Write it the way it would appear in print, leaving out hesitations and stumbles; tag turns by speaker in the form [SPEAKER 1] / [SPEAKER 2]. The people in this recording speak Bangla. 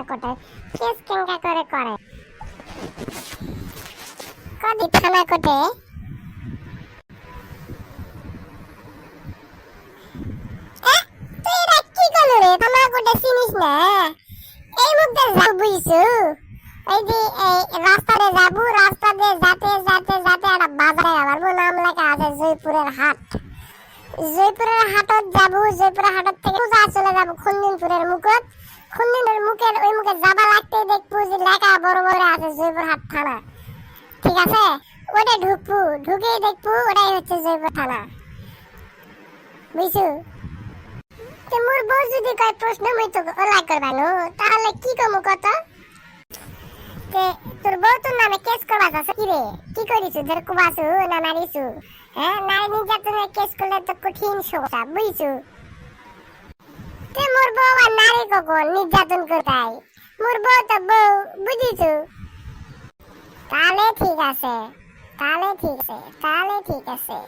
[SPEAKER 1] কোটে কেস কেঙ্কা করে করে কদি থানা কোটে তুই এটা কি করলি রে থানা কোটে চিনিস না এই মধ্যে যাব বুঝছু এই যে এই রাস্তাতে যাবো রাস্তা দিয়ে যেতে যেতে যেতে একটা বাজারে যাবো নাম লেখা আছে জয়পুরের হাট জয়পুরের হাটত যাবো জয়পুরের হাটত থেকে পূজা চলে যাবো খুনদিনপুরের মুখত খুনদিনের মুখের ওই মুখে যাবা লাগতে দেখবো যে লেখা বড় বড় আছে জয়পুর হাট থানা ঠিক আছে ওটা ঢুকবো ঢুকেই দেখবো ওটাই হচ্ছে জয়পুর থানা বুঝছু তো মোর বউ যদি কয় প্রশ্ন মুই তো ওলাই করবানো তাহলে কি কমু কত তে তোর বউ তোর নামে কেস করবা আছে কি রে কি করিছু ধর কুবাছু না মারিছু হ্যাঁ নারী নির্যাতনের কেস করলে তো কঠিন সমস্যা বুঝছু তে মোর বউ আর নারী কখন নির্যাতন করতাই মোর বউ তো বউ বুঝিছু তাহলে ঠিক আছে তাহলে ঠিক আছে তাহলে ঠিক আছে